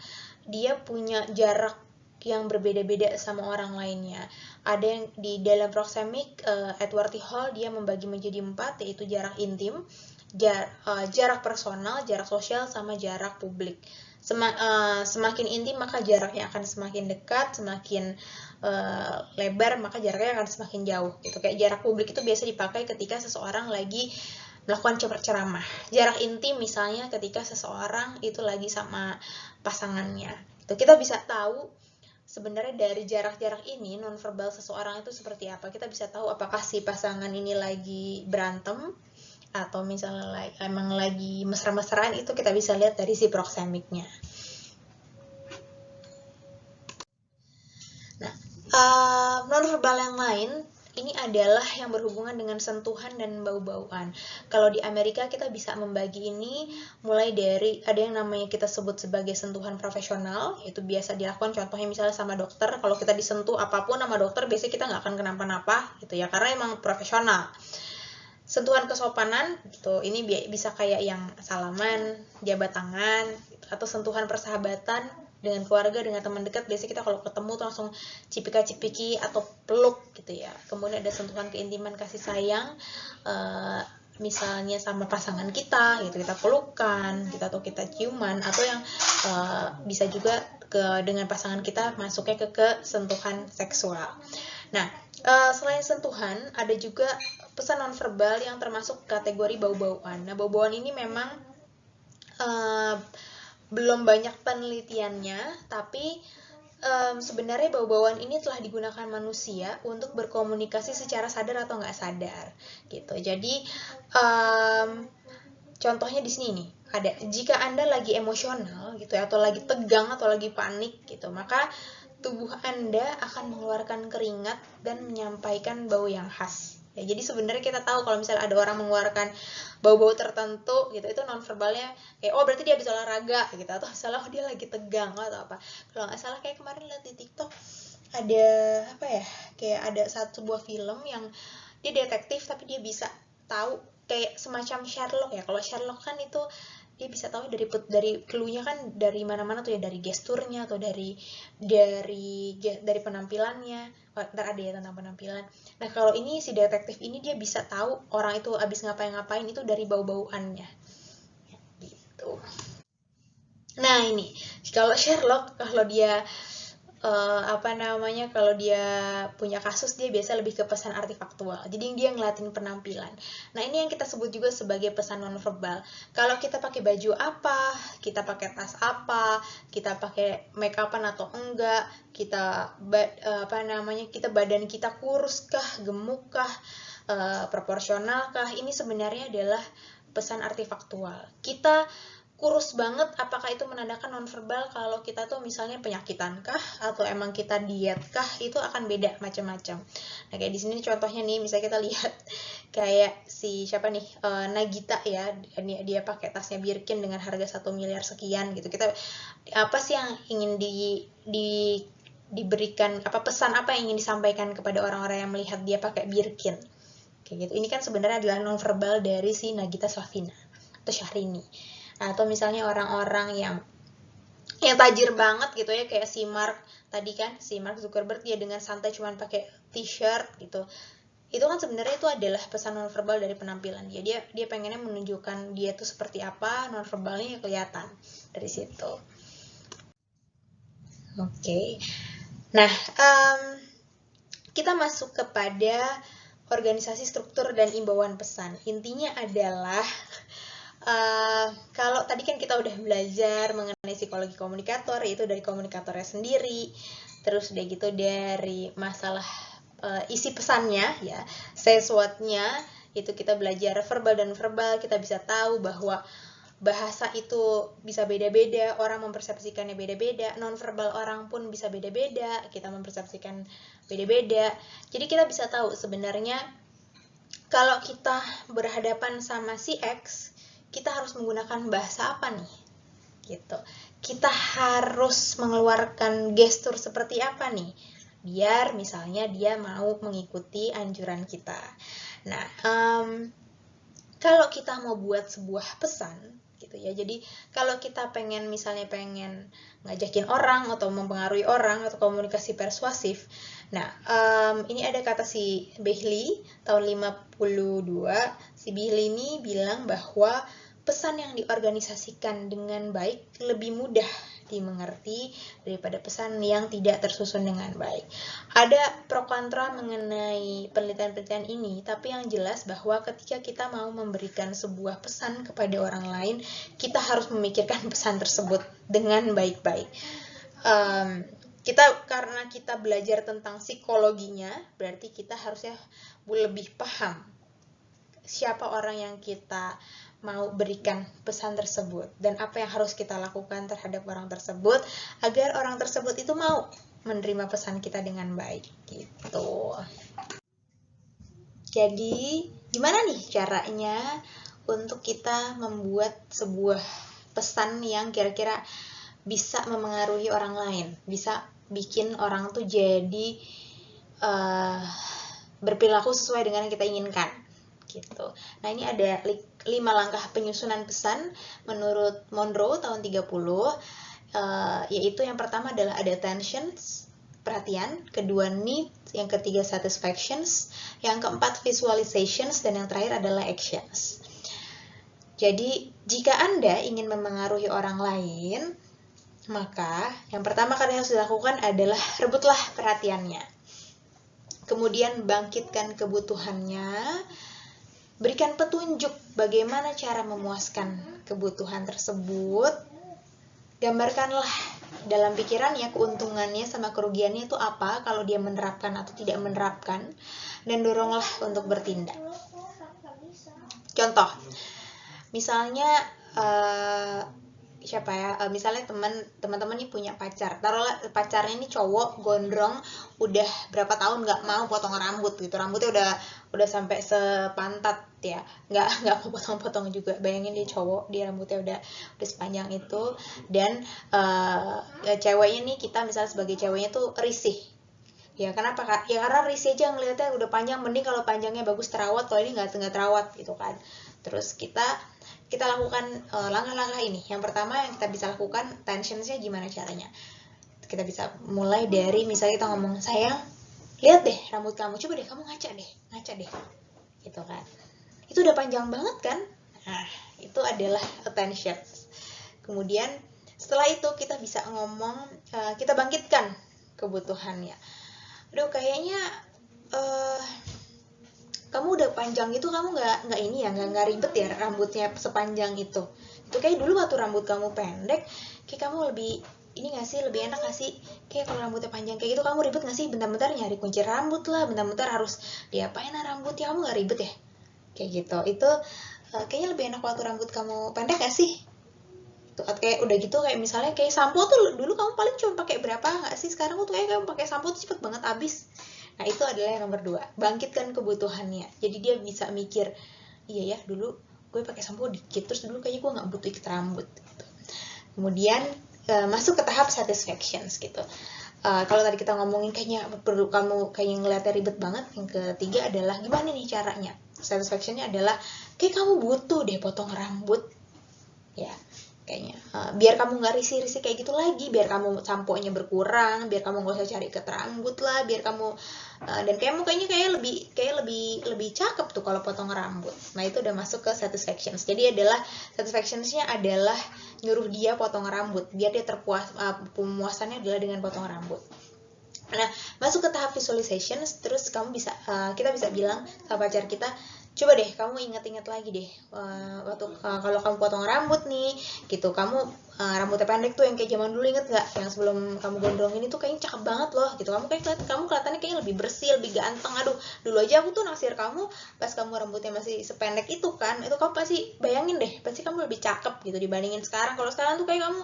dia punya jarak yang berbeda-beda sama orang lainnya. Ada yang di dalam proksemik, Edward T. Hall dia membagi menjadi 4, yaitu jarak intim, jarak personal, jarak sosial, sama jarak publik. Semakin intim maka jaraknya akan semakin dekat, semakin lebar maka jaraknya akan semakin jauh gitu. Kayak jarak publik itu biasa dipakai ketika seseorang lagi melakukan ceramah. Jarak intim misalnya ketika seseorang itu lagi sama pasangannya. Itu kita bisa tahu sebenarnya dari jarak-jarak ini nonverbal seseorang itu seperti apa. Kita bisa tahu apakah si pasangan ini lagi berantem atau misalnya emang lagi mesra-mesraan, itu kita bisa lihat dari si proksemiknya. Nah, nonverbal yang lain ini adalah yang berhubungan dengan sentuhan dan bau-bauan. Kalau di Amerika kita bisa membagi ini mulai dari ada yang namanya kita sebut sebagai sentuhan profesional, itu biasa dilakukan contohnya misalnya sama dokter. Kalau kita disentuh apapun sama dokter biasanya kita nggak akan kenapa-napa gitu ya, karena emang profesional. Sentuhan kesopanan gitu, ini bisa kayak yang salaman, jabat tangan, gitu. Atau sentuhan persahabatan dengan keluarga, dengan teman dekat, biasanya kita kalau ketemu tuh langsung cipika-cipiki atau peluk gitu ya. Kemudian ada sentuhan keintiman kasih sayang, misalnya sama pasangan kita gitu, kita pelukan gitu, atau kita ciuman, atau yang bisa juga dengan pasangan kita masuknya ke sentuhan seksual. Nah, selain sentuhan ada juga pesan nonverbal yang termasuk kategori bau-bauan. Nah, bau-bauan ini memang belum banyak penelitiannya, tapi sebenarnya bau-bauan ini telah digunakan manusia untuk berkomunikasi secara sadar atau nggak sadar gitu. Jadi contohnya di sini nih, ada jika Anda lagi emosional gitu ya, atau lagi tegang atau lagi panik gitu, maka tubuh Anda akan mengeluarkan keringat dan menyampaikan bau yang khas. Ya, jadi sebenarnya kita tahu kalau misalnya ada orang mengeluarkan bau-bau tertentu gitu, itu nonverbalnya kayak oh berarti dia habis olahraga gitu, atau misalnya oh, dia lagi tegang atau apa. Kalau nggak salah kayak kemarin lihat di TikTok ada apa ya, kayak ada sebuah film yang dia detektif tapi dia bisa tahu kayak semacam Sherlock ya. Kalau Sherlock kan itu dia bisa tahu dari clue-nya kan dari mana-mana tuh ya, dari gesturnya atau dari penampilannya. Ntar ada ya tentang penampilan. Nah, kalau ini si detektif ini dia bisa tahu orang itu abis ngapain itu dari bau-bauannya. Gitu. Nah, ini kalau Sherlock, kalau dia kalau dia punya kasus, dia biasa lebih ke pesan artifaktual. Jadi dia ngeliatin penampilan. Nah, ini yang kita sebut juga sebagai pesan nonverbal. Kalau kita pakai baju apa, kita pakai tas apa, kita pakai make upan atau enggak, kita kita badan kita kurus kah, gemuk kah, proporsional kah, ini sebenarnya adalah pesan artifaktual. Kita kurus banget, apakah itu menandakan nonverbal? Kalau kita tuh misalnya penyakitan kah atau emang kita diet kah, itu akan beda macam-macam. Nah, kayak di sini contohnya nih, misalnya kita lihat kayak si siapa nih, Nagita ya, dia pakai tasnya Birkin dengan harga 1 miliar sekian gitu. Kita apa sih yang ingin diberikan, apa pesan apa yang ingin disampaikan kepada orang-orang yang melihat dia pakai Birkin kayak gitu. Ini kan sebenarnya adalah nonverbal dari si Nagita Slavina atau Syahrini. Atau misalnya orang-orang yang tajir banget gitu ya, kayak si Mark tadi kan, si Mark Zuckerberg, dia dengan santai cuman pakai t-shirt gitu. Itu kan sebenarnya itu adalah pesan nonverbal dari penampilan dia. Dia pengennya menunjukkan dia tuh seperti apa, nonverbalnya kelihatan dari situ. Oke. Nah, kita masuk kepada organisasi struktur dan imbauan pesan. Intinya adalah kalau tadi kan kita udah belajar mengenai psikologi komunikator, yaitu dari komunikatornya sendiri, terus udah gitu dari masalah isi pesannya ya, sesuatunya itu kita belajar verbal dan verbal. Kita bisa tahu bahwa bahasa itu bisa beda-beda, orang mempersepsikannya beda-beda, nonverbal orang pun bisa beda-beda, kita mempersepsikan beda-beda. Jadi kita bisa tahu sebenarnya kalau kita berhadapan sama si X, kita harus menggunakan bahasa apa nih? Gitu. Kita harus mengeluarkan gestur seperti apa nih? Biar misalnya dia mau mengikuti anjuran kita. Nah, kalau kita mau buat sebuah pesan gitu ya, jadi kalau kita pengen ngajakin orang atau mempengaruhi orang atau komunikasi persuasif, nah ini ada kata si Behley tahun 52. Si Behley ini bilang bahwa pesan yang diorganisasikan dengan baik lebih mudah dimengerti daripada pesan yang tidak tersusun dengan baik. Ada pro kontra mengenai penelitian-penelitian ini, tapi yang jelas bahwa ketika kita mau memberikan sebuah pesan kepada orang lain, kita harus memikirkan pesan tersebut dengan baik-baik. Karena kita belajar tentang psikologinya, berarti kita harusnya lebih paham siapa orang yang kita mau berikan pesan tersebut dan apa yang harus kita lakukan terhadap orang tersebut agar orang tersebut itu mau menerima pesan kita dengan baik gitu. Jadi gimana nih caranya untuk kita membuat sebuah pesan yang kira-kira bisa memengaruhi orang lain, bisa bikin orang tuh jadi berperilaku sesuai dengan yang kita inginkan gitu. Nah, ini ada 5 langkah penyusunan pesan menurut Monroe tahun 30, yaitu yang pertama adalah ada attentions, perhatian, kedua needs, yang ketiga satisfactions, yang keempat visualizations, dan yang terakhir adalah actions. Jadi, jika Anda ingin memengaruhi orang lain, maka yang pertama kali harus dilakukan adalah rebutlah perhatiannya. Kemudian bangkitkan kebutuhannya. Berikan petunjuk bagaimana cara memuaskan kebutuhan tersebut. Gambarkanlah dalam pikirannya keuntungannya sama kerugiannya itu apa kalau dia menerapkan atau tidak menerapkan, dan doronglah untuk bertindak. Contoh, misalnya misalnya teman-teman nih punya pacar, taruhlah pacarnya ini cowok gondrong, udah berapa tahun nggak mau potong rambut gitu, rambutnya udah sampai sepantat ya, nggak mau potong-potong juga. Bayangin dia cowok, dia rambutnya udah sepanjang itu, dan ceweknya nih, kita misalnya sebagai ceweknya tuh risih. Ya kenapa kak? Ya karena risih aja ngeliatnya udah panjang, mending kalau panjangnya bagus terawat, kalau ini nggak terawat gitu kan. Terus kita lakukan langkah-langkah ini. Yang pertama yang kita bisa lakukan, tensionsnya gimana caranya? Kita bisa mulai dari misalnya kita ngomong, sayang, lihat deh rambut kamu, coba deh kamu ngaca deh, gitu kan. Itu udah panjang banget kan? Nah, itu adalah attention. Kemudian setelah itu kita bisa ngomong, kita bangkitkan kebutuhannya. Aduh, kayaknya kamu udah panjang itu, kamu nggak ini ya, nggak ribet ya rambutnya sepanjang itu kayak dulu waktu rambut kamu pendek, kayak kamu lebih ini nggak sih, lebih enak nggak sih kayak kalau rambutnya panjang kayak gitu, kamu ribet nggak sih bentar-bentar nyari kunci rambut lah, bentar-bentar harus diapain rambutnya, kamu nggak ribet ya kayak gitu. Itu kayaknya lebih enak waktu rambut kamu pendek nggak sih? Tuh, kayak udah gitu, kayak misalnya kayak sampo tuh dulu kamu paling cuma pakai berapa nggak sih, sekarang tuh kayak kamu pakai sampo tuh cepet banget habis. Nah, itu adalah yang nomor 2, bangkitkan kebutuhannya. Jadi dia bisa mikir, iya ya dulu gue pakai sampo dikit, terus dulu kayaknya gue nggak butuh ikat rambut gitu. Kemudian masuk ke tahap satisfactions gitu. Kalau tadi kita ngomongin kayaknya perlu kamu kayaknya ngeliatnya ribet banget, yang ketiga adalah gimana nih caranya. Satisfactionnya adalah kayak kamu butuh deh potong rambut ya, kayaknya biar kamu nggak risih-risih kayak gitu lagi, biar kamu samponya berkurang, biar kamu nggak usah cari ikat rambut lah, biar kamu dan kayaknya lebih cakep tuh kalau potong rambut. Nah, itu udah masuk ke satisfactions. Jadi adalah satisfactionsnya adalah nyuruh dia potong rambut biar dia pemuasannya adalah dengan potong rambut. Nah, masuk ke tahap visualizations, terus kita bisa bilang sama pacar kita, Coba deh kamu ingat-ingat lagi deh, waktu kalau kamu potong rambut nih gitu, kamu rambutnya pendek tuh yang kayak zaman dulu, inget nggak yang sebelum kamu gondrong ini tuh kayaknya cakep banget loh gitu, kamu kelihatannya kayaknya lebih bersih, lebih ganteng. Aduh, dulu aja aku tuh naksir kamu pas kamu rambutnya masih sependek itu kan, itu kamu pasti bayangin deh, pasti kamu lebih cakep gitu dibandingin sekarang. Kalau sekarang tuh kayak kamu,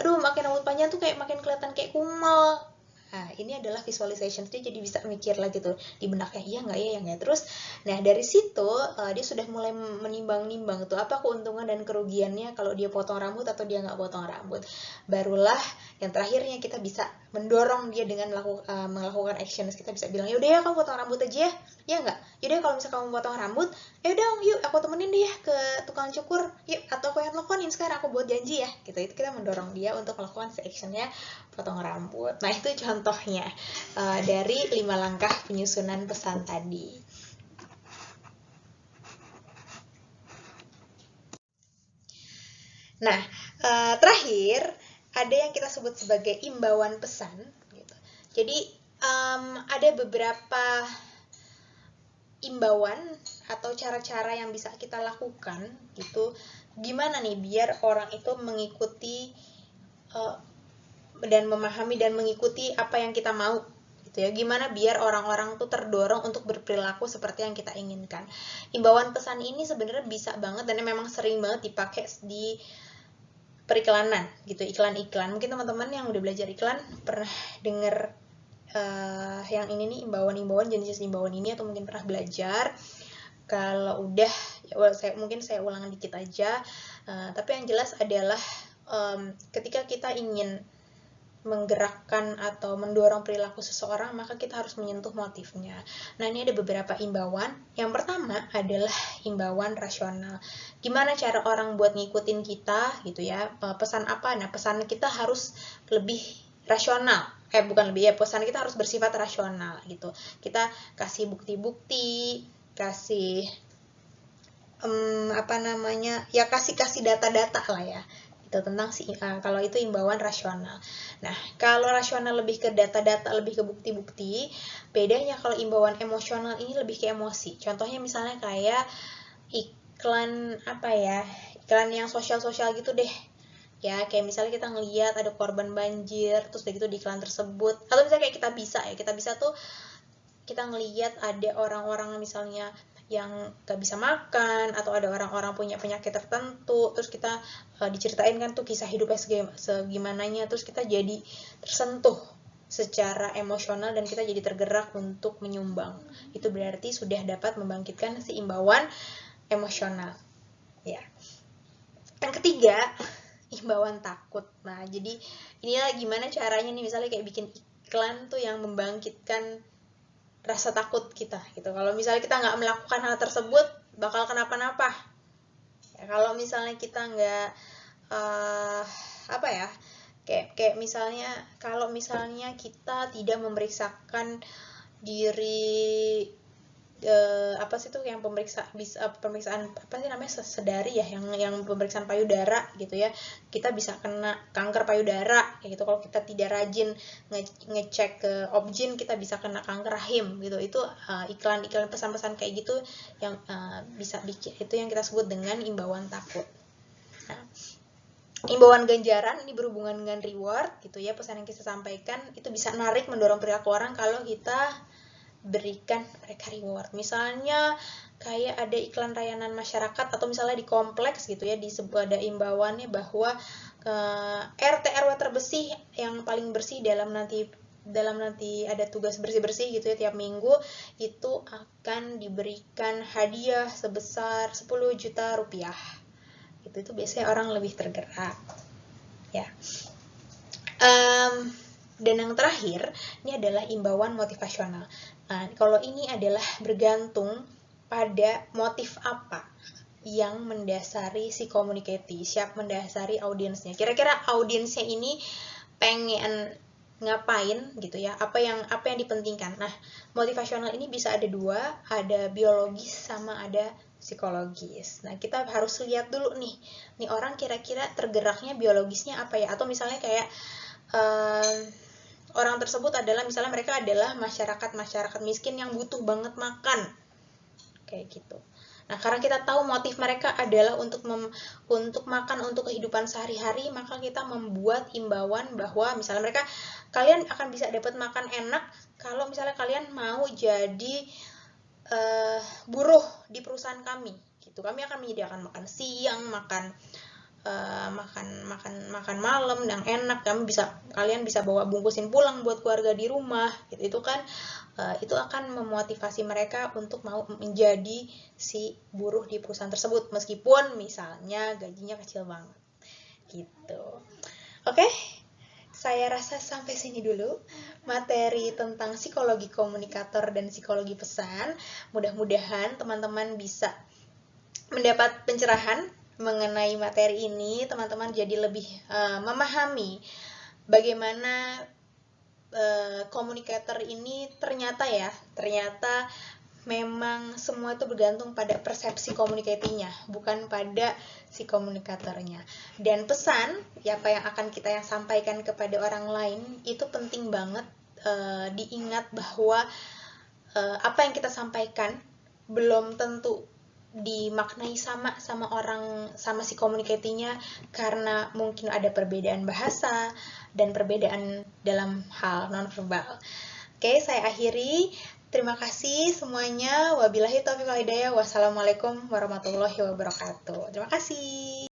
aduh, makin rambut panjang tuh kayak makin kelihatan kayak kumal. Nah, ini adalah visualization, dia jadi bisa mikir lagi tuh di benaknya, iya nggak ya, yang nggak. Terus, nah dari situ dia sudah mulai menimbang-nimbang tuh apa keuntungan dan kerugiannya kalau dia potong rambut atau dia nggak potong rambut. Barulah yang terakhirnya kita bisa mendorong dia dengan melakukan action. Kita bisa bilang, yaudah ya kamu potong rambut aja ya nggak, yaudah kalau misalnya kamu potong rambut, yaudah yuk aku temenin dia ke tukang cukur yuk, atau aku yang teleponin sekarang, aku buat janji ya gitu. Itu kita mendorong dia untuk melakukan actionnya potong rambut. Nah itu contohnya dari 5 langkah penyusunan pesan tadi. Nah, terakhir ada yang kita sebut sebagai imbauan pesan gitu. Jadi ada beberapa imbauan atau cara-cara yang bisa kita lakukan gitu, gimana nih biar orang itu mengikuti dan memahami dan mengikuti apa yang kita mau gitu ya. Gimana biar orang-orang tuh terdorong untuk berperilaku seperti yang kita inginkan. Imbauan pesan ini sebenarnya bisa banget dan memang sering banget dipakai di periklanan gitu, iklan-iklan. Mungkin teman-teman yang udah belajar iklan pernah denger yang ini nih, imbauan-imbauan, jenis imbauan ini, atau mungkin pernah belajar. Kalau udah ya, mungkin saya ulang dikit aja, tapi yang jelas adalah ketika kita ingin menggerakkan atau mendorong perilaku seseorang, maka kita harus menyentuh motifnya. Nah, ini ada beberapa imbauan. Yang pertama adalah imbauan rasional. Gimana cara orang buat ngikutin kita gitu ya, pesan apa? Nah, pesan kita harus lebih rasional. Bukan lebih ya, pesan kita harus bersifat rasional gitu. Kita kasih bukti-bukti, kasih kasih data-data lah ya itu tentang kalau itu imbauan rasional. Nah, kalau rasional lebih ke data-data, lebih ke bukti-bukti. Bedanya kalau imbauan emosional ini lebih ke emosi. Contohnya misalnya kayak iklan iklan yang sosial-sosial gitu deh. Ya, kayak misalnya kita ngelihat ada korban banjir, terus begitu di iklan tersebut, atau misalnya kayak kita bisa tuh kita ngelihat ada orang-orang misalnya yang gak bisa makan, atau ada orang-orang punya penyakit tertentu, terus kita diceritain kan tuh kisah hidupnya segimananya, terus kita jadi tersentuh secara emosional dan kita jadi tergerak untuk menyumbang. Itu berarti sudah dapat membangkitkan si imbauan emosional ya. Yang ketiga, imbauan takut. Nah, jadi inilah gimana caranya nih, misalnya kayak bikin iklan tuh yang membangkitkan rasa takut kita gitu. Kalau misalnya kita nggak melakukan hal tersebut, bakal kenapa-napa. Ya, kalau misalnya kita nggak kayak misalnya kalau misalnya kita tidak memeriksakan diri, apa sih tuh yang pemeriksaan apa sih namanya, sedari ya, yang pemeriksaan payudara gitu ya, kita bisa kena kanker payudara kayak gitu. Kalau kita tidak rajin ngecek ke Obgyn, kita bisa kena kanker rahim gitu. Itu iklan-iklan pesan-pesan kayak gitu yang bisa bikin, itu yang kita sebut dengan imbauan takut. Nah, imbauan ganjaran ini berhubungan dengan reward gitu ya, pesan yang kita sampaikan itu bisa narik, mendorong perilaku orang kalau kita berikan mereka reward. Misalnya kayak ada iklan layanan masyarakat, atau misalnya di kompleks gitu ya, di sebuah ada imbauannya bahwa RT RW terbersih yang paling bersih dalam nanti ada tugas bersih-bersih gitu ya tiap minggu, itu akan diberikan hadiah sebesar 10 juta rupiah. Itu biasanya orang lebih tergerak ya. Dan yang terakhir, ini adalah imbauan motivasional. Nah, kalau ini adalah bergantung pada motif apa yang mendasari si communicator, siap mendasari audiensnya. Kira-kira audiensnya ini pengen ngapain gitu ya, apa yang dipentingkan. Nah, motivasional ini bisa ada dua, ada biologis sama ada psikologis. Nah, kita harus lihat dulu nih orang kira-kira tergeraknya biologisnya apa ya, atau misalnya kayak orang tersebut adalah misalnya mereka adalah masyarakat miskin yang butuh banget makan kayak gitu. Nah, karena kita tahu motif mereka adalah untuk makan untuk kehidupan sehari-hari, maka kita membuat imbauan bahwa misalnya mereka, kalian akan bisa dapat makan enak kalau misalnya kalian mau jadi buruh di perusahaan kami gitu. Kami akan menyediakan makan siang, makan malam yang enak, kalian bisa bawa bungkusin pulang buat keluarga di rumah gitu. Itu kan itu akan memotivasi mereka untuk mau menjadi si buruh di perusahaan tersebut meskipun misalnya gajinya kecil banget gitu. Oke, saya rasa sampai sini dulu materi tentang psikologi komunikator dan psikologi pesan. Mudah-mudahan teman-teman bisa mendapat pencerahan mengenai materi ini, teman-teman jadi lebih memahami bagaimana komunikator ini ternyata memang semua itu bergantung pada persepsi komunikasinya, bukan pada si komunikatornya. Dan pesan apa yang akan kita sampaikan kepada orang lain itu penting banget diingat bahwa apa yang kita sampaikan belum tentu dimaknai sama si komunikasinya, karena mungkin ada perbedaan bahasa dan perbedaan dalam hal nonverbal. Oke, saya akhiri. Terima kasih semuanya. Wabillahi taufiq wal hidayah. Wassalamualaikum warahmatullahi wabarakatuh. Terima kasih.